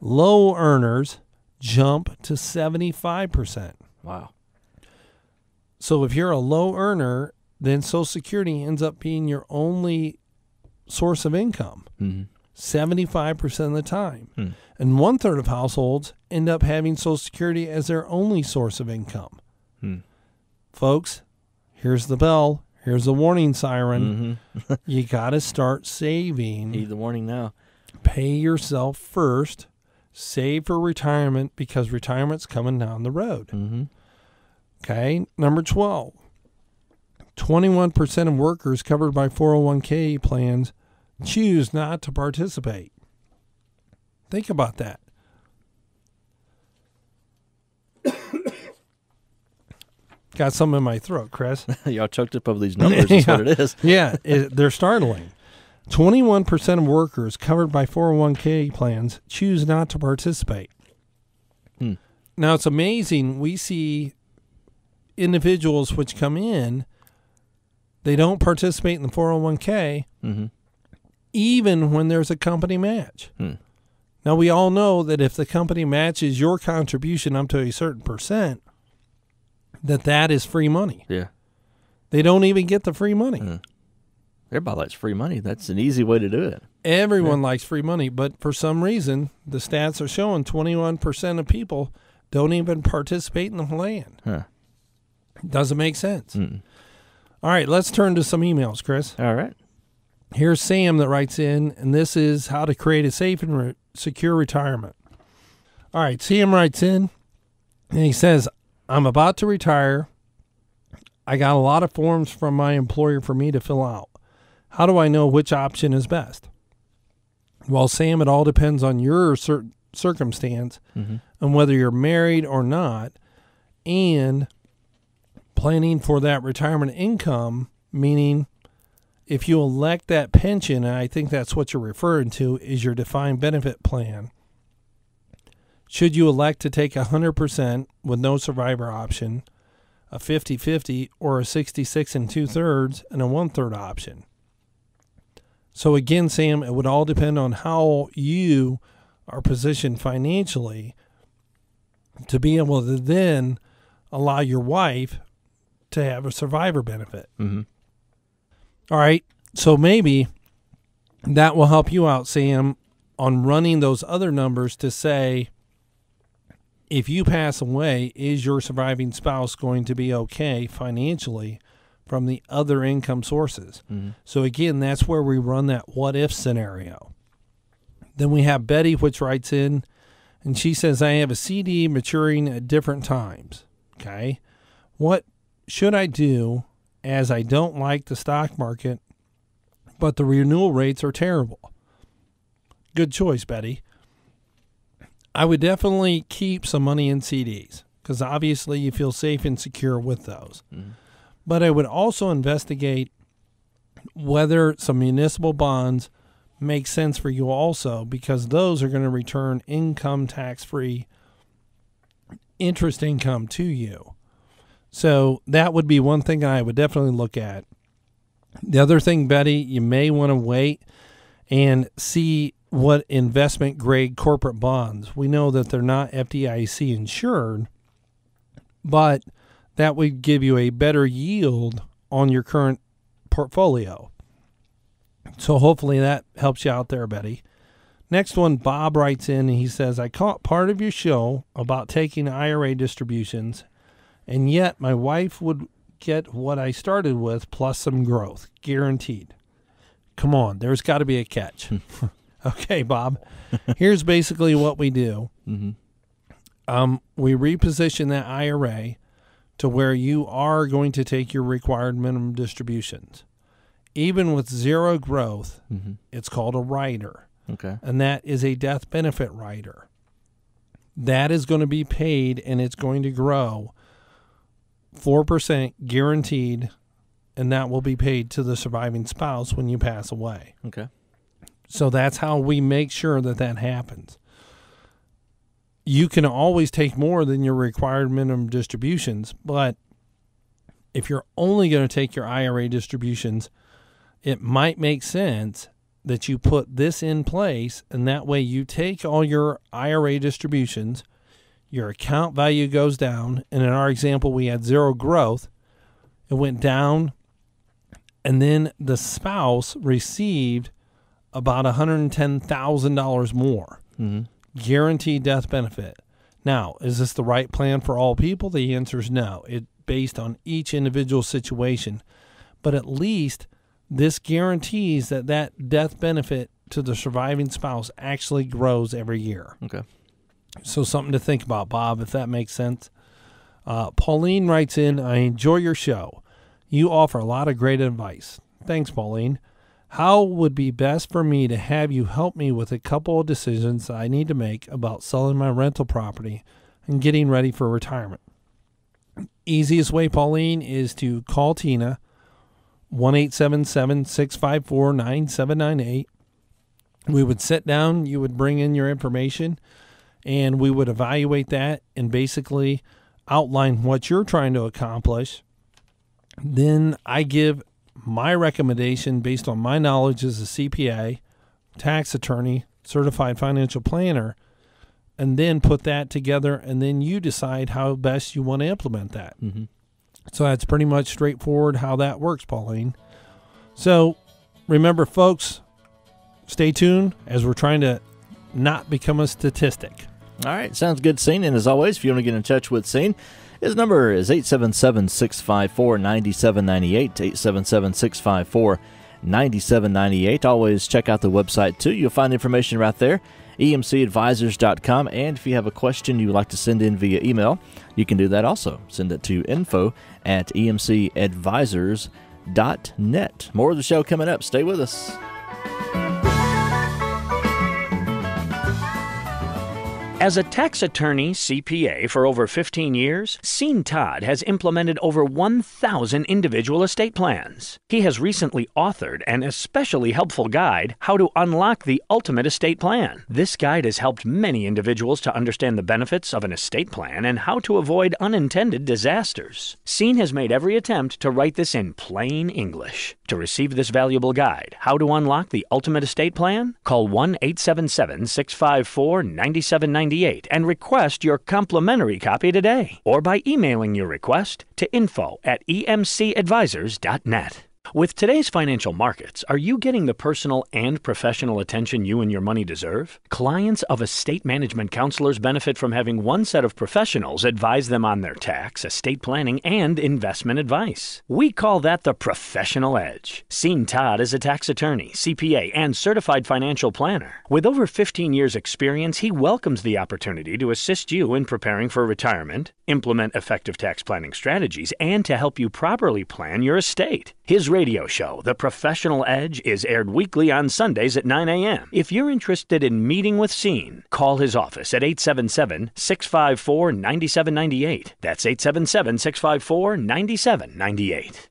[SPEAKER 2] Low earners jump to 75%.
[SPEAKER 3] Wow.
[SPEAKER 2] So if you're a low earner, then Social Security ends up being your only source of income. 75% of the time. And 1/3 of households end up having Social Security as their only source of income. Folks, here's the bell. Here's the warning siren. You got to start saving.
[SPEAKER 3] Heed the warning now.
[SPEAKER 2] Pay yourself first. Save for retirement because retirement's coming down the road. Okay, number 12. 21% of workers covered by 401k plans choose not to participate. Think about that. Got something in my throat, Chris.
[SPEAKER 3] Y'all choked up over these numbers. That's what it is.
[SPEAKER 2] Yeah, they're startling. 21% of workers covered by 401k plans choose not to participate. Now, it's amazing. We see individuals which come in, they don't participate in the 401k, even when there's a company match. Now, we all know that if the company matches your contribution up to a certain percent, that is free money.
[SPEAKER 3] Yeah.
[SPEAKER 2] They don't even get the free money.
[SPEAKER 3] Everybody likes free money. That's an easy way to do it.
[SPEAKER 2] Everyone likes free money, but for some reason, the stats are showing 21% of people don't even participate in the plan. Doesn't make sense. All right, let's turn to some emails, Chris.
[SPEAKER 3] All right.
[SPEAKER 2] Here's Sam that writes in, and this is how to create a safe and secure retirement. All right, Sam writes in, and he says, I'm about to retire. I got a lot of forms from my employer for me to fill out. How do I know which option is best? Well, Sam, it all depends on your circumstance and whether you're married or not, and planning for that retirement income, meaning if you elect that pension, and I think that's what you're referring to, is your defined benefit plan. Should you elect to take 100% with no survivor option, a 50-50, or a 66 2/3 and a 1/3 option? So again, Sam, it would all depend on how you are positioned financially to be able to then allow your wife to have a survivor benefit.
[SPEAKER 3] Mm-hmm.
[SPEAKER 2] All right, so maybe that will help you out, Sam, on running those other numbers to say, if you pass away, is your surviving spouse going to be okay financially from the other income sources?
[SPEAKER 3] Mm-hmm.
[SPEAKER 2] So again, that's where we run that what if scenario. Then we have Betty, which writes in, and she says, I have a CD maturing at different times. Okay. What should I do, as I don't like the stock market, but the renewal rates are terrible? Good choice, Betty. I would definitely keep some money in CDs because obviously you feel safe and secure with those.
[SPEAKER 3] Mm-hmm.
[SPEAKER 2] But I would also investigate whether some municipal bonds make sense for you also, because those are going to return income tax-free interest income to you. So that would be one thing I would definitely look at. The other thing, Betty, you may want to wait and see what investment grade corporate bonds. We know that they're not FDIC insured, but that would give you a better yield on your current portfolio. So hopefully that helps you out there, Betty. Next one, Bob writes in and he says, I caught part of your show about taking IRA distributions, and yet my wife would get what I started with plus some growth, guaranteed. Come on, there's got to be a catch. Okay, Bob, here's basically what we do.
[SPEAKER 3] Mm-hmm.
[SPEAKER 2] We reposition that IRA to where you are going to take your required minimum distributions. Even with zero growth,
[SPEAKER 3] Mm-hmm.
[SPEAKER 2] it's called a rider.
[SPEAKER 3] Okay.
[SPEAKER 2] And that is a death benefit rider. That is going to be paid, and it's going to grow 4% guaranteed, and that will be paid to the surviving spouse when you pass away.
[SPEAKER 3] Okay.
[SPEAKER 2] So that's how we make sure that that happens. You can always take more than your required minimum distributions, but if you're only going to take your IRA distributions, it might make sense that you put this in place, and that way you take all your IRA distributions, your account value goes down, and in our example, we had zero growth. It went down, and then the spouse received about $110,000 more.
[SPEAKER 3] Mm-hmm.
[SPEAKER 2] Guaranteed death benefit. Now, is this the right plan for all people? The answer is no. It's based on each individual situation. But at least this guarantees that that death benefit to the surviving spouse actually grows every year.
[SPEAKER 3] Okay.
[SPEAKER 2] So something to think about, Bob, if that makes sense. Pauline writes in, I enjoy your show. You offer a lot of great advice. Thanks, Pauline. How would be best for me to have you help me with a couple of decisions I need to make about selling my rental property and getting ready for retirement? Easiest way, Pauline, is to call Tina, 1-877-654-9798. We would sit down, you would bring in your information, and we would evaluate that and basically outline what you're trying to accomplish. Then I give my recommendation based on my knowledge as a CPA, tax attorney, certified financial planner, and then put that together, and then you decide how best you want to implement that.
[SPEAKER 3] Mm-hmm.
[SPEAKER 2] So that's pretty much straightforward how that works, Pauline. So remember, folks, stay tuned as we're trying to not become a statistic.
[SPEAKER 3] All right, sounds good, Scene. And as always, if you want to get in touch with Scene, his number is 877-654-9798, 877-654-9798. Always check out the website, too. You'll find information right there, emcadvisors.com. And if you have a question you would like to send in via email, you can do that also. Send it to info@emcadvisors.net. More of the show coming up. Stay with us.
[SPEAKER 1] As a tax attorney CPA for over 15 years, Sean Todd has implemented over 1,000 individual estate plans. He has recently authored an especially helpful guide, How to Unlock the Ultimate Estate Plan. This guide has helped many individuals to understand the benefits of an estate plan and how to avoid unintended disasters. Sean has made every attempt to write this in plain English. To receive this valuable guide, How to Unlock the Ultimate Estate Plan, call 1-877-654-9798 and request your complimentary copy today, or by emailing your request to info@emcadvisors.net. With today's financial markets, are you getting the personal and professional attention you and your money deserve? Clients of estate management counselors benefit from having one set of professionals advise them on their tax, estate planning, and investment advice. We call that the professional edge. Sean Todd is a tax attorney, CPA, and certified financial planner. With over 15 years' experience, he welcomes the opportunity to assist you in preparing for retirement, implement effective tax planning strategies, and to help you properly plan your estate. His radio show, The Professional Edge, is aired weekly on Sundays at 9 a.m. If you're interested in meeting with Sean, call his office at 877-654-9798. That's 877-654-9798.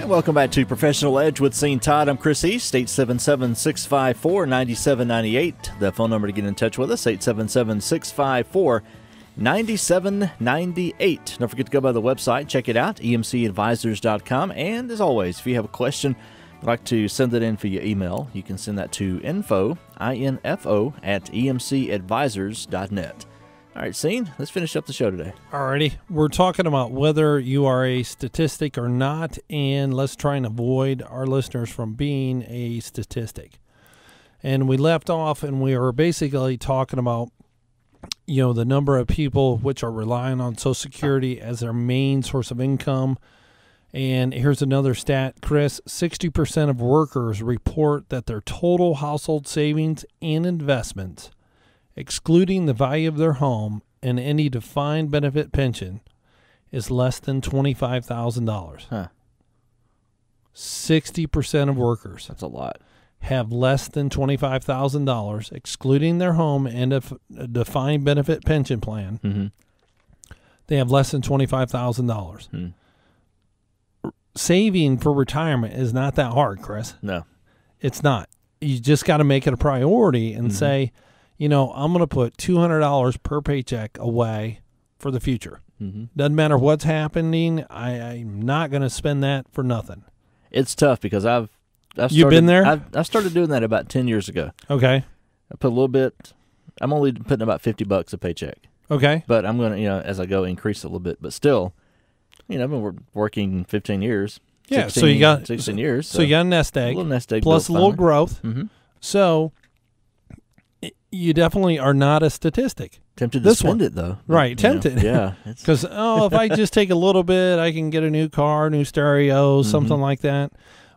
[SPEAKER 3] And welcome back to Professional Edge with Sean Todd. I'm Chris East, 877-654-9798. The phone number to get in touch with us, 877-654-9798. Don't forget to go by the website, check it out, emcadvisors.com. And as always, if you have a question, you'd like to send it in via email, you can send that to info, I-N-F-O, at emcadvisors.net. All right, Sean, let's finish up the show today.
[SPEAKER 2] Alrighty. We're talking about whether you are a statistic or not, and let's try and avoid our listeners from being a statistic. And we left off, and we were basically talking about, the number of people which are relying on Social Security as their main source of income. And here's another stat, Chris. 60% of workers report that their total household savings and investments, excluding the value of their home and any defined benefit pension, is less than $25,000.
[SPEAKER 3] Huh.
[SPEAKER 2] 60% of workers.
[SPEAKER 3] That's a lot.
[SPEAKER 2] Have less than $25,000, excluding their home and a defined benefit pension plan.
[SPEAKER 3] Mm-hmm.
[SPEAKER 2] They have less than $25,000.
[SPEAKER 3] Hmm.
[SPEAKER 2] Saving for retirement is not that hard, Chris.
[SPEAKER 3] No.
[SPEAKER 2] It's not. You just got to make it a priority and say, I'm going to put $200 per paycheck away for the future.
[SPEAKER 3] Mm-hmm.
[SPEAKER 2] Doesn't matter what's happening. I'm not going to spend that for nothing.
[SPEAKER 3] It's tough because I've started,
[SPEAKER 2] You've been there?
[SPEAKER 3] I started doing that about 10 years ago.
[SPEAKER 2] Okay.
[SPEAKER 3] I put a little bit. I'm only putting about $50 a paycheck.
[SPEAKER 2] Okay.
[SPEAKER 3] But I'm going to, as I go, increase it a little bit. But still, I've been working 15 years.
[SPEAKER 2] Yeah,
[SPEAKER 3] 16,
[SPEAKER 2] so you got
[SPEAKER 3] 16 years.
[SPEAKER 2] So you got a nest egg.
[SPEAKER 3] A little nest egg
[SPEAKER 2] plus a little growth.
[SPEAKER 3] Mm-hmm.
[SPEAKER 2] So you definitely are not a statistic.
[SPEAKER 3] Tempted to spend it, though.
[SPEAKER 2] Right, tempted.
[SPEAKER 3] Yeah.
[SPEAKER 2] Because, if I just take a little bit, I can get a new car, new stereo, something like that.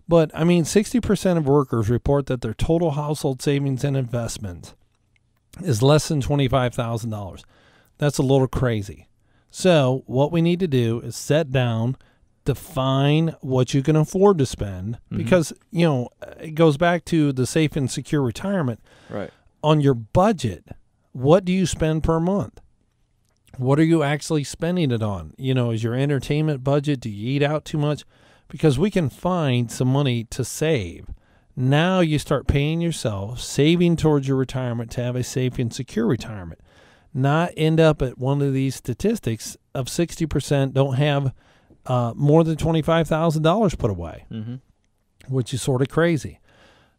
[SPEAKER 2] But, 60% of workers report that their total household savings and investments is less than $25,000. That's a little crazy. So what we need to do is set down, define what you can afford to spend, because, it goes back to the safe and secure retirement.
[SPEAKER 3] Right.
[SPEAKER 2] On your budget, what do you spend per month? What are you actually spending it on? Is your entertainment budget? Do you eat out too much? Because we can find some money to save. Now you start paying yourself, saving towards your retirement to have a safe and secure retirement. Not end up at one of these statistics of 60% don't have more than $25,000 put away, which is sort of crazy.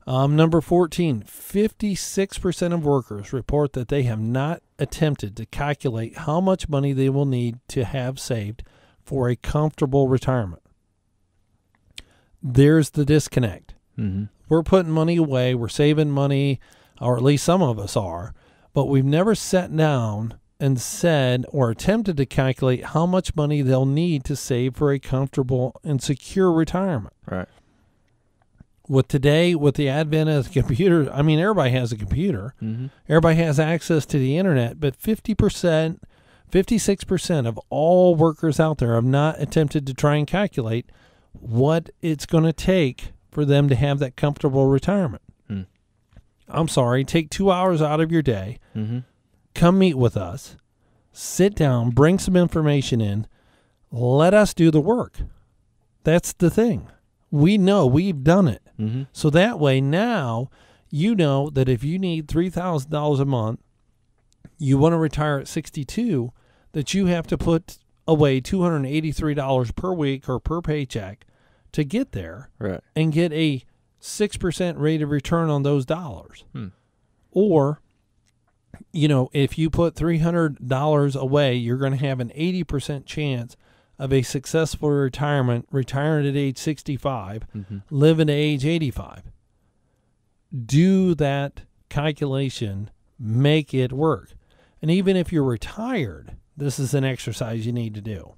[SPEAKER 2] Number 14, 56% of workers report that they have not attempted to calculate how much money they will need to have saved for a comfortable retirement. There's the disconnect. We're putting money away, we're saving money, or at least some of us are, but we've never sat down and said or attempted to calculate how much money they'll need to save for a comfortable and secure retirement.
[SPEAKER 3] Right.
[SPEAKER 2] With today, with the advent of the computer, everybody has a computer. Everybody has access to the internet, but 50%, 56% of all workers out there have not attempted to try and calculate what it's going to take for them to have that comfortable retirement. I'm sorry, take 2 hours out of your day, come meet with us, sit down, bring some information in, let us do the work. That's the thing. We know, we've done it. So that way now you know that if you need $3,000 a month, you want to retire at 62, that you have to put away $283 per week or per paycheck to get there,
[SPEAKER 3] right,
[SPEAKER 2] and get a 6% rate of return on those dollars. Or, if you put $300 away, you're going to have an 80% chance of a successful retirement, retiring at age 65, living to age 85. Do that calculation, make it work. And even if you're retired, this is an exercise you need to do.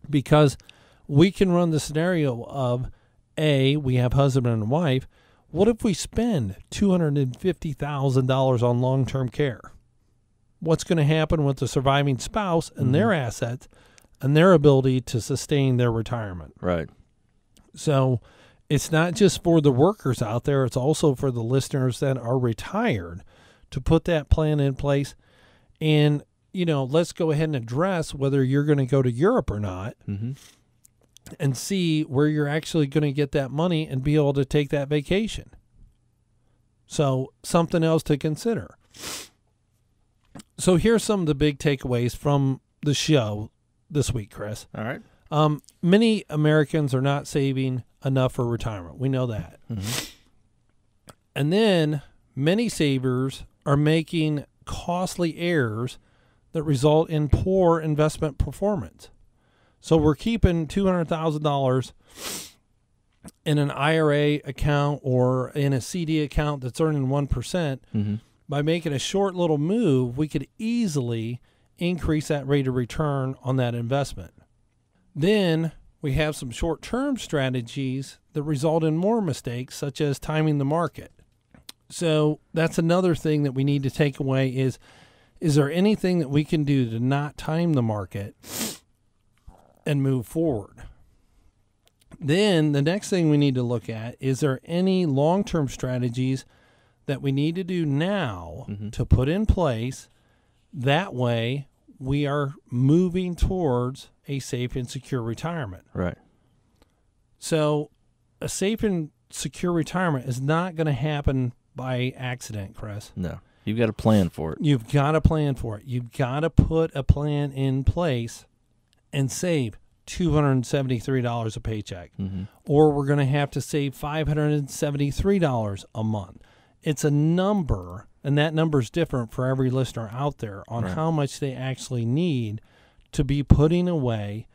[SPEAKER 2] Because we can run the scenario of, we have husband and wife. What if we spend $250,000 on long-term care? What's going to happen with the surviving spouse and their assets and their ability to sustain their retirement?
[SPEAKER 3] Right.
[SPEAKER 2] So it's not just for the workers out there. It's also for the listeners that are retired to put that plan in place. And, let's go ahead and address whether you're going to go to Europe or not. And see where you're actually going to get that money and be able to take that vacation. So something else to consider. So here's some of the big takeaways from the show this week, Chris.
[SPEAKER 3] All right.
[SPEAKER 2] Many Americans are not saving enough for retirement. We know that. And then many savers are making costly errors that result in poor investment performance. So we're keeping $200,000 in an IRA account or in a CD account that's earning 1%. By making a short little move, we could easily increase that rate of return on that investment. Then we have some short-term strategies that result in more mistakes, such as timing the market. So that's another thing that we need to take away is there anything that we can do to not time the market and move forward? Then the next thing we need to look at, is there any long-term strategies that we need to do now to put in place? That way we are moving towards a safe and secure retirement.
[SPEAKER 3] Right.
[SPEAKER 2] So a safe and secure retirement is not going to happen by accident, Chris.
[SPEAKER 3] No. You've got to plan for it.
[SPEAKER 2] You've got to plan for it. You've got to put a plan in place and save $273 a paycheck. Or we're going to have to save $573 a month. It's a number, and that number is different for every listener out there on how much they actually need to be putting away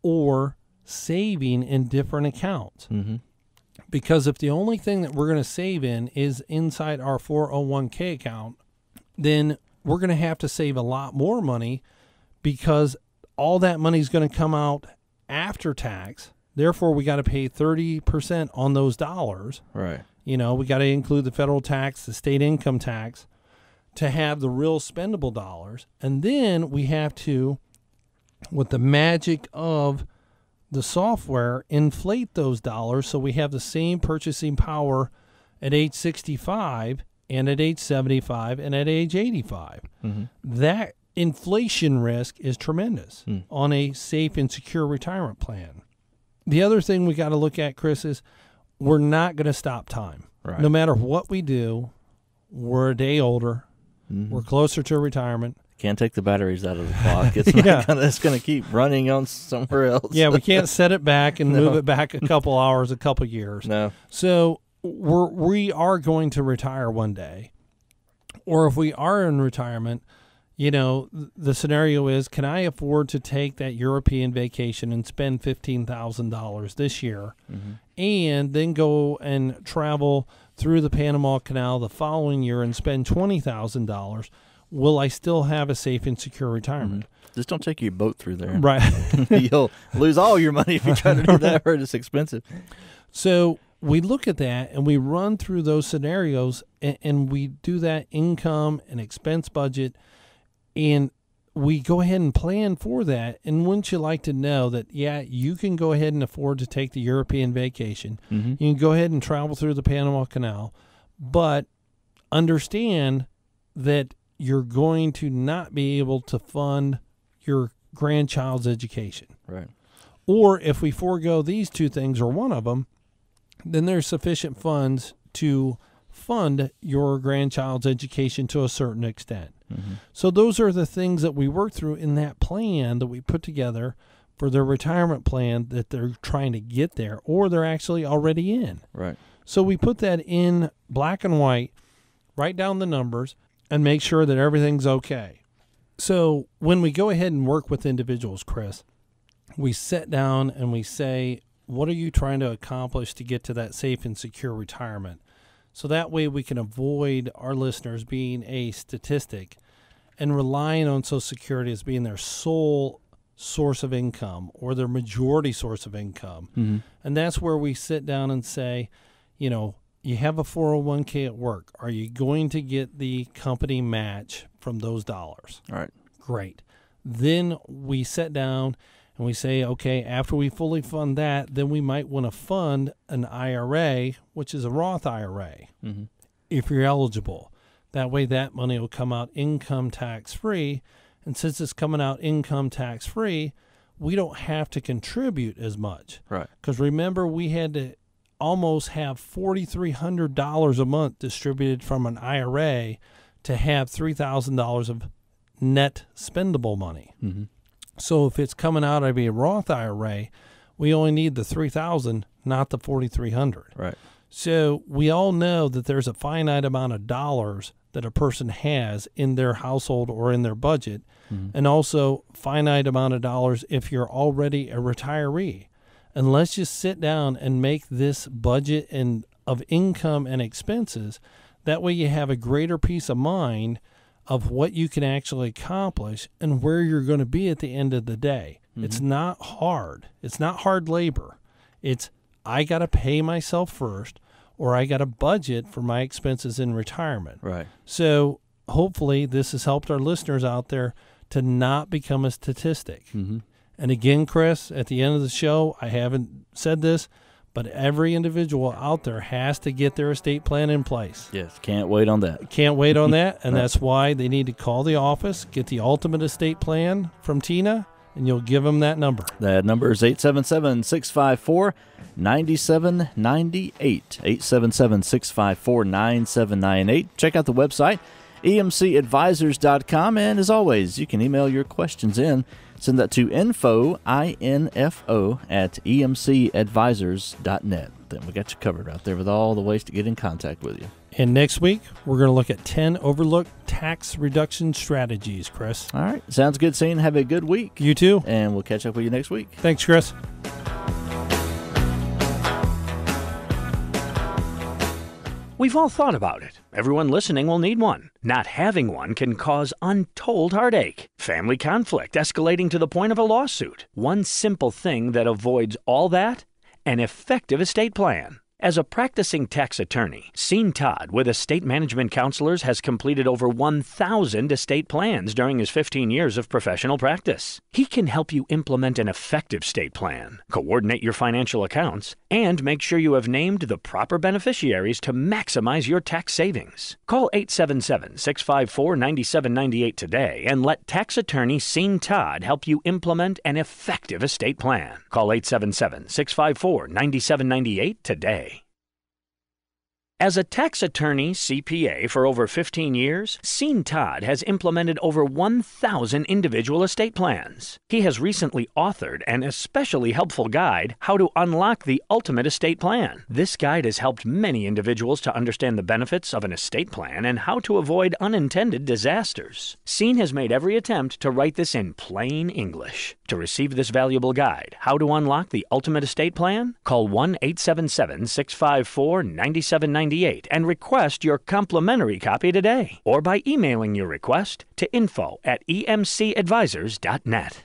[SPEAKER 2] or saving in different accounts. Because if the only thing that we're going to save in is inside our 401k account, then we're going to have to save a lot more money, because all that money is going to come out after tax. Therefore, we got to pay 30% on those dollars.
[SPEAKER 3] Right.
[SPEAKER 2] We got to include the federal tax, the state income tax, to have the real spendable dollars. And then we have to, with the magic of the software, inflate those dollars so we have the same purchasing power at age 65 and at age 75 and at age 85. That inflation risk is tremendous on a safe and secure retirement plan. The other thing we got to look at, Chris, is we're not going to stop time.
[SPEAKER 3] Right.
[SPEAKER 2] No matter what we do, we're a day older. We're closer to retirement.
[SPEAKER 3] Can't take the batteries out of the clock. It's not gonna, it's going to keep running on somewhere else.
[SPEAKER 2] Yeah, we can't set it back and move it back a couple hours, a couple years.
[SPEAKER 3] No.
[SPEAKER 2] So we are going to retire one day. Or if we are in retirement, the scenario is, can I afford to take that European vacation and spend $15,000 this year and then go and travel through the Panama Canal the following year and spend $20,000? Will I still have a safe and secure retirement?
[SPEAKER 3] Just don't take your boat through there.
[SPEAKER 2] Right.
[SPEAKER 3] You'll lose all your money if you try to do that, or it's expensive.
[SPEAKER 2] So we look at that and we run through those scenarios, and we do that income and expense budget. And we go ahead and plan for that. And wouldn't you like to know that, yeah, you can go ahead and afford to take the European vacation. You can go ahead and travel through the Panama Canal, but understand that you're going to not be able to fund your grandchild's education.
[SPEAKER 3] Right.
[SPEAKER 2] Or if we forego these two things or one of them, then there's sufficient funds to fund your grandchild's education to a certain extent. So those are the things that we work through in that plan that we put together for their retirement plan that they're trying to get there or they're actually already in.
[SPEAKER 3] Right.
[SPEAKER 2] So we put that in black and white, write down the numbers, and make sure that everything's okay. So when we go ahead and work with individuals, Chris, we sit down and we say, what are you trying to accomplish to get to that safe and secure retirement? So that way we can avoid our listeners being a statistic and relying on Social Security as being their sole source of income or their majority source of income. And that's where we sit down and say, you know, you have a 401k at work. Are you going to get the company match from those dollars?
[SPEAKER 3] All right.
[SPEAKER 2] Great. Then we sit down and we say, okay, after we fully fund that, then we might want to fund an IRA, which is a Roth IRA, if you're eligible. That way that money will come out income tax free. And since it's coming out income tax free, we don't have to contribute as much.
[SPEAKER 3] Right.
[SPEAKER 2] Because remember, we had to almost have $4,300 a month distributed from an IRA to have $3,000 of net spendable money. So if it's coming out of a Roth IRA, we only need the $3,000, not the $4,300.
[SPEAKER 3] Right.
[SPEAKER 2] So we all know that there's a finite amount of dollars that a person has in their household or in their budget, and also finite amount of dollars if you're already a retiree. And let's just sit down and make this budget and of income and expenses. That way you have a greater peace of mind of what you can actually accomplish and where you're going to be at the end of the day. It's not hard. It's not hard labor. It's I got to pay myself first, or I got to budget for my expenses in retirement.
[SPEAKER 3] Right.
[SPEAKER 2] So hopefully this has helped our listeners out there to not become a statistic. And again, Chris, at the end of the show, I haven't said this, but every individual out there has to get their estate plan in place.
[SPEAKER 3] Yes, can't wait on that.
[SPEAKER 2] Can't wait on that, and that's why they need to call the office, get the ultimate estate plan from Tina, and you'll give them that number.
[SPEAKER 3] That number is 877-654-9798. 877-654-9798. Check out the website, emcadvisors.com, and as always, you can email your questions in. Send that to info at emcadvisors.net. Then we got you covered out there with all the ways to get in contact with you.
[SPEAKER 2] And next week, we're going to look at 10 overlooked tax reduction strategies, Chris.
[SPEAKER 3] All right. Sounds good, Scene. Have a good week.
[SPEAKER 2] You too.
[SPEAKER 3] And we'll catch up with you next week.
[SPEAKER 2] Thanks, Chris.
[SPEAKER 1] We've all thought about it. Everyone listening will need one. Not having one can cause untold heartache, family conflict escalating to the point of a lawsuit. One simple thing that avoids all that: an effective estate plan. As a practicing tax attorney, Sean Todd with Estate Management Counselors has completed over 1,000 estate plans during his 15 years of professional practice. He can help you implement an effective estate plan, coordinate your financial accounts, and make sure you have named the proper beneficiaries to maximize your tax savings. Call 877-654-9798 today and let tax attorney Sean Todd help you implement an effective estate plan. Call 877-654-9798 today. As a tax attorney CPA for over 15 years, Sean Todd has implemented over 1,000 individual estate plans. He has recently authored an especially helpful guide, How to Unlock the Ultimate Estate Plan. This guide has helped many individuals to understand the benefits of an estate plan and how to avoid unintended disasters. Sean has made every attempt to write this in plain English. To receive this valuable guide, How to Unlock the Ultimate Estate Plan, call 1-877-654-9798 and request your complimentary copy today, or by emailing your request to info@emcadvisors.net.